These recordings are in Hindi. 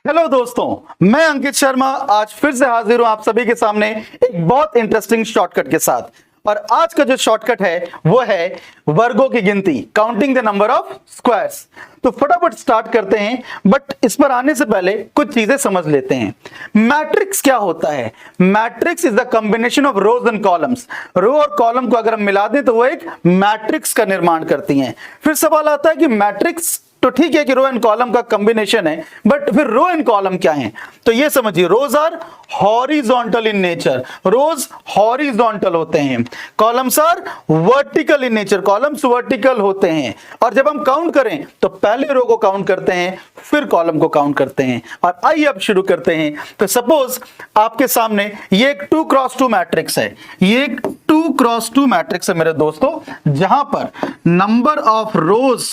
हेलो दोस्तों, मैं अंकित शर्मा आज फिर से हाजिर हूं आप सभी के सामने एक बहुत इंटरेस्टिंग शॉर्टकट के साथ। और आज का जो शॉर्टकट है वो है वर्गों की गिनती, counting the number of squares. तो फटाफट स्टार्ट करते हैं, बट इस पर आने से पहले कुछ चीजें समझ लेते हैं। मैट्रिक्स क्या होता है? Matrix is the combination of rows and columns. Row और कॉलम को अगर हम मिला दें तो वो एक मैट्रिक्स का निर्माण करती हैं। फिर सवाल आता है कि मैट्रिक्स तो ठीक है कि रो एंड कॉलम का कॉम्बिनेशन है, बट फिर रो एंड कॉलम क्या है? तो ये समझिए, rows are horizontal in nature, rows horizontal होते हैं। Columns are vertical in nature, columns vertical होते हैं। और जब हम काउंट करें तो पहले रो को काउंट करते हैं, फिर कॉलम को काउंट करते हैं। और आइए अब शुरू करते हैं। तो सपोज आपके सामने ये एक 2x2 मैट्रिक्स है, ये एक 2x2 मैट्रिक्स है मेरे दोस्तों, जहां पर नंबर ऑफ रोज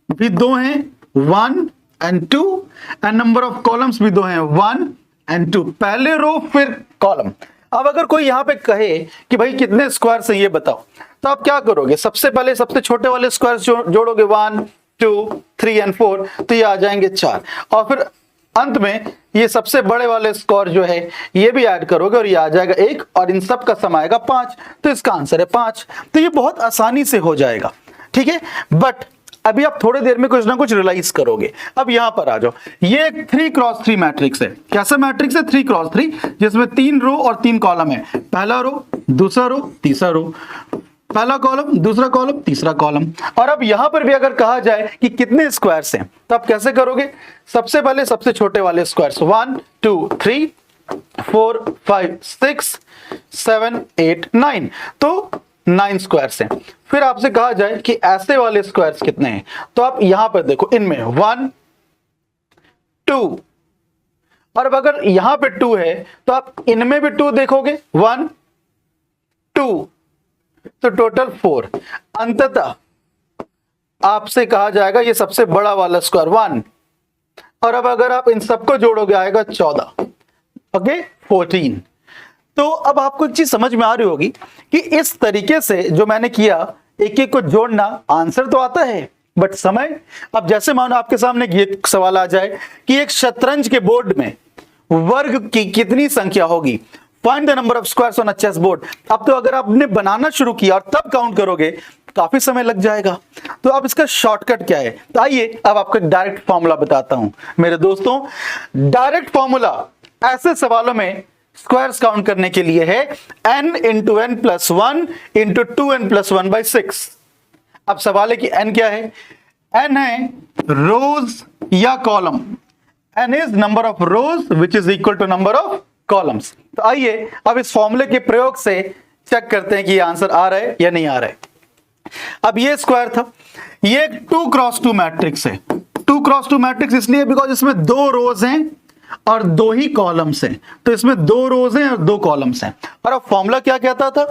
भी दो हैं 1 and 2 and number of columns भी दो हैं 1 and 2। पहले रो फिर कॉलम। अब अगर कोई यहां पे कहे कि भाई कितने स्क्वायर्स हैं ये बताओ, तो आप क्या करोगे? सबसे पहले सबसे छोटे वाले स्क्वायर्स जोड़ोगे 1 2 3 एंड 4, तो ये आ जाएंगे 4। और फिर अंत में ये सबसे बड़े वाले स्क्वायर जो है ये भी ऐड करोगे और ये आ जाएगा 1, और इन सब का सम आएगा 5। तो इसका आंसर है 5। तो ये बहुत आसानी से हो जाएगा, ठीक है। बट अभी आप थोड़ी देर में कुछ ना कुछ रियलाइज करोगे। अब यहां पर आ जाओ, ये एक 3x3 मैट्रिक्स है। कैसा मैट्रिक्स है? 3x3, जिसमें 3 रो और 3 कॉलम है। पहला रो, दूसरा रो, तीसरा रो, पहला कॉलम, दूसरा कॉलम, तीसरा कॉलम। और अब यहां पर भी अगर कहा जाए कि कितने स्क्वायर्स हैं, तो आप कैसे करोगे? सबसे पहले सबसे छोटे वाले स्क्वायर्स 1 2 3 4 5 6 7 8 9, तो 9 स्क्वायर्स हैं। फिर आपसे कहा जाए कि ऐसे वाले स्क्वायर्स कितने हैं, तो आप यहां पर देखो, इनमें 1 2, और अब अगर यहां पे 2 है तो आप इनमें भी 2 देखोगे 1 2, तो टोटल 4। अंततः आपसे कहा जाएगा ये सबसे बड़ा वाला स्क्वायर 1, और अब अगर आप इन सबको जोड़ोगे आएगा 14, ओके 14। तो अब आपको एक चीज समझ में आ रही होगी कि इस तरीके से जो मैंने किया, एक एक को जोड़ना, आंसर तो आता है बट समय। अब जैसे मानो आपके सामने ये सवाल आ जाए कि एक शतरंज के बोर्ड में वर्ग की कितनी संख्या होगी, find the number of squares on a chess board. अब तो अगर आपने बनाना शुरू किया और तब काउंट करोगे काफी समय लग जाएगा। तो अब इसका शॉर्टकट क्या है? तो आइए अब आपको डायरेक्ट फॉर्मूला बताता हूं मेरे दोस्तों। डायरेक्ट फॉर्मूला ऐसे सवालों में स्क्वायर्स काउंट करने के लिए है n into n plus 1 into 2n plus 1 by 6। अब सवाल है कि n क्या है? n है रोज या column. n is number of rows which is equal to number of columns. तो आइए अब इस फॉर्मूले के प्रयोग से चेक करते हैं कि ये आंसर आ रहा है या नहीं आ रहा है। अब ये स्क्वायर था, ये 2x2 मैट्रिक्स है। 2x2 मैट्रिक्स इसलिए बिकॉज इसमें 2 रोज हैं और 2 ही कॉलम्स हैं, तो इसमें 2 रोज हैं और 2 कॉलम्स हैं। और अब फॉर्मूला क्या कहता था?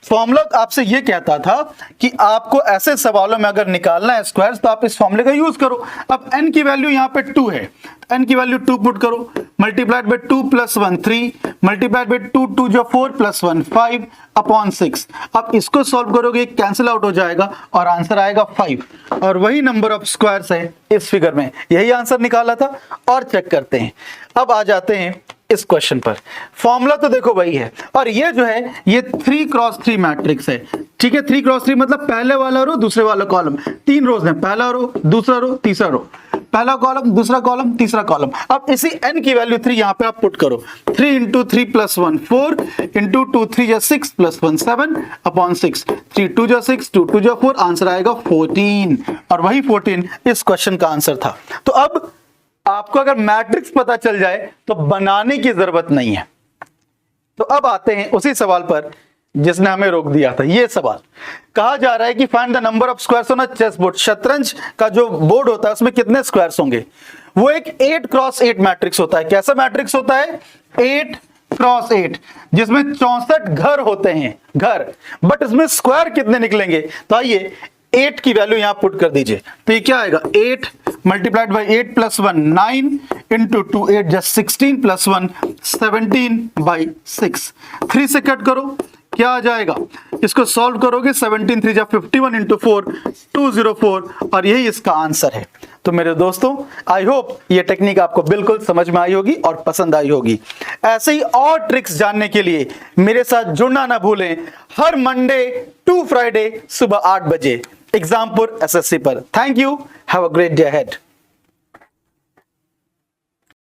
फॉर्मूला आपसे ये कहता था कि आपको ऐसे सवालों में अगर निकालना है स्क्वायर्स तो आप इस फॉर्मूले का यूज करो। अब n की वैल्यू यहां पे 2 है, n की वैल्यू 2 पुट करो, multiplied by 2 plus 1 3, multiplied by 2 2 जो 4 प्लस 1 5 अपॉन 6। अब इसको सॉल्व करोगे, कैंसिल आउट हो जाएगा और आंसर आएगा 5। और वही नंबर ऑफ स्क्वायर्स है इस फिगर में, यही आंसर निकाला था। और चेक करते हैं, अब आ जाते हैं इस क्वेश्चन पर। फॉर्मूला तो देखो वही है, और ये जो है ये 3x3 मैट्रिक्स है, ठीक है। 3x3 मतलब पहले वाला रो, दूसरे वाला कॉलम, 3 रोज हैं, पहला रो, दूसरा रो, तीसरा रो, पहला कॉलम, दूसरा कॉलम, तीसरा कॉलम। अब इसी n की वैल्यू 3 यहां पे आप पुट करो, 3 इंटू 3 प्लस 1 4 इंटू 2 3 या 6 प्लस 1 7 अपॉन 6, 3 2 जो 6 2 2 जो 4, आंसर आएगा 14। और वही 14 इस क्वेश्चन का आंसर था। तो अब आपको अगर मैट्रिक्स पता चल जाए तो बनाने की जरूरत नहीं है। तो अब आते हैं उसी सवाल पर जिसने हमें रोक दिया था। यह सवाल कहा जा रहा है कि find the number of squares on a chess board. शतरंज का जो बोर्ड होता है उसमें कितने स्क्वायर्स होंगे? वो एक 8x8 मैट्रिक्स होता है। कैसा मैट्रिक्स होता है? 8x8, जिसमें 64 घर होते हैं, घर। बट इसमें स्क्वायर कितने निकलेंगे? तो आइए 8 की वैल्यू यहां पुट कर दीजिए, तो ये क्या आएगा? 8 multiplied by 8 plus 1 9 into 2 8 just 16 plus 1 17 by 6। 3 से कट करो, क्या आ जाएगा, इसको सॉल्व करोगे 17 3 जा 51 इंटू 4 204 और यही इसका आंसर है। तो मेरे दोस्तों आई होप ये टेक्निक आपको बिल्कुल समझ में आई होगी और पसंद आई होगी। ऐसे ही और ट्रिक्स जानने के लिए मेरे साथ जुड़ना ना भूलें हर मंडे टू फ्राइडे सुबह 8 बजे एग्जामपुर एसएससी पर। Thank you, have a great day ahead.